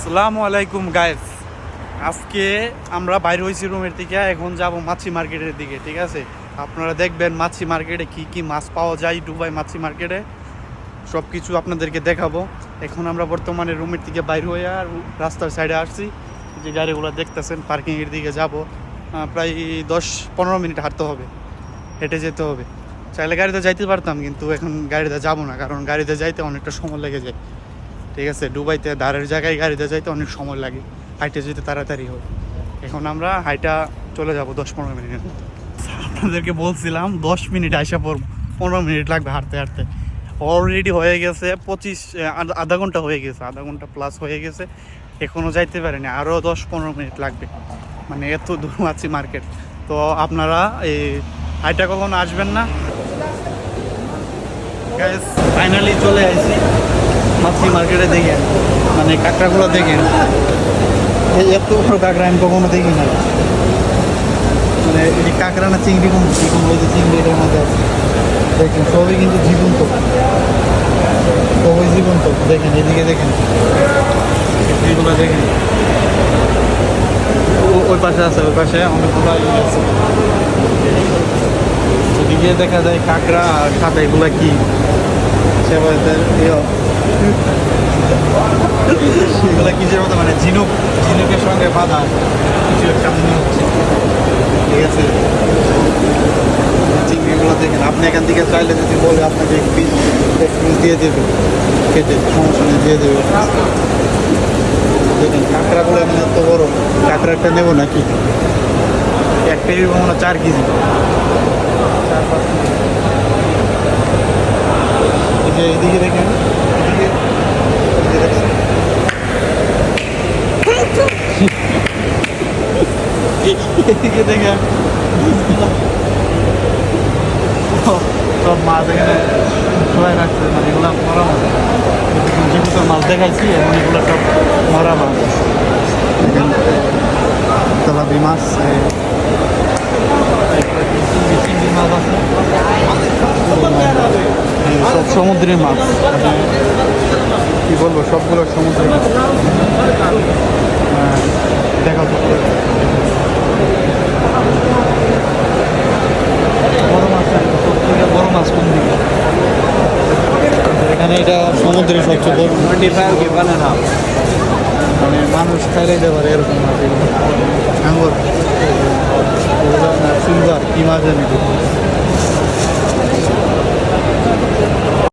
আসসালামু আলাইকুম গাইস, আজকে আমরা বাইরে হয়েছি রুমের থেকে। এখন যাব মাছি মার্কেটের দিকে, ঠিক আছে? আপনারা দেখবেন মাছি মার্কেটে কি কি মাছ পাওয়া যায়, দুবাই মাছি মার্কেটে সব কিছু আপনাদেরকে দেখাবো। এখন আমরা বর্তমানে রুমের থেকে বাইরে হয়ে আর রাস্তার সাইডে আসছি, যে গাড়িগুলো দেখতেছেন পার্কিংয়ের দিকে যাব। প্রায় 10-15 মিনিট হাঁটতে হবে, হেঁটে যেতে হবে। চাইলে গাড়িতে যাইতে পারতাম, কিন্তু এখন গাড়িতে যাব না, কারণ গাড়িতে যাইতে অনেকটা সময় লেগে যায়। ঠিক আছে, দুবাইতে ধারের জায়গায় গাড়িতে যাইতে অনেক সময় লাগে, হাইটে যেতে তাড়াতাড়ি হয়। এখন আমরা হাইটা চলে যাব 10-15 মিনিটের মতো। আপনাদেরকে বলছিলাম 10 মিনিট আইসা পড়ব, 15 মিনিট লাগবে হাঁটতে হাঁটতে। অলরেডি হয়ে গেছে 25 আধা ঘন্টা হয়ে গেছে, আধা ঘন্টা প্লাস হয়ে গেছে, এখনও যাইতে পারেনি। আরও 10-15 মিনিট লাগবে, মানে এত দূর মাছি মার্কেট। তো আপনারা এই হাইটা কখনো আসবেন না। গাইস ফাইনালি চলে আসছি মাছি মার্কেটে। দেখেন মানে কাঁকড়াগুলো দেখেন, এই এত বড় কাঁকড়া আমি কখনো দেখি না। মানে এই কাঁকড়া না চিংড়ি, কোন ওই যে চিংড়িটার মধ্যে আছে দেখেন, সবই কিন্তু জীবন্ত, সবই জীবন্ত। দেখেন এদিকে দেখেন, এগুলো দেখেন, ওই পাশে আছে, ওই পাশে অনেকগুলো আছে। এদিকে দেখা যায় কাঁকড়া আর সাদা, এগুলো কি সেগুলো কিসের মতো, মানে ঝিনুকের সঙ্গে বাঁধা কিছু একটা মনে হচ্ছে। ঠিক আছে, চিংড়িগুলো দেখেন। আপনি এখান থেকে চাইলে যদি বলে আপনাকে এক পিস দিয়ে দেবে, কেটে সমস্যা নেই, দিয়ে দেবে। দেখেন কাঁকড়াগুলো এখানে এত বড়, কাঁকড়া একটা নেবো নাকি? একটা মনে হয় 4 কেজি, 4-5 কেজি। এদিকে দেখেন, এদিকে দেখেন সব মাছ এখানে সবাই রাখছে, মানে এগুলো মরা মাছ। যেগুলো মাছ দেখাইছি এখন এগুলো সব মরা মাছ। দেখেন তেলাপি মাছ, চিংড়ি মাছ আছে, সব সমুদ্রের মাছ। কি বলবো, সবগুলো সমুদ্রের মাছ। দেখা যাচ্ছে বড় মাছ, সব থেকে বড় মাছ কোন দিকে? এখানে এটা সমুদ্রের সবচেয়ে বড়, মানে মানুষ খাইলে দিতে পারে এরকম মাছ। এগুলো আঙুর, সিলভার কি মাছ জানি।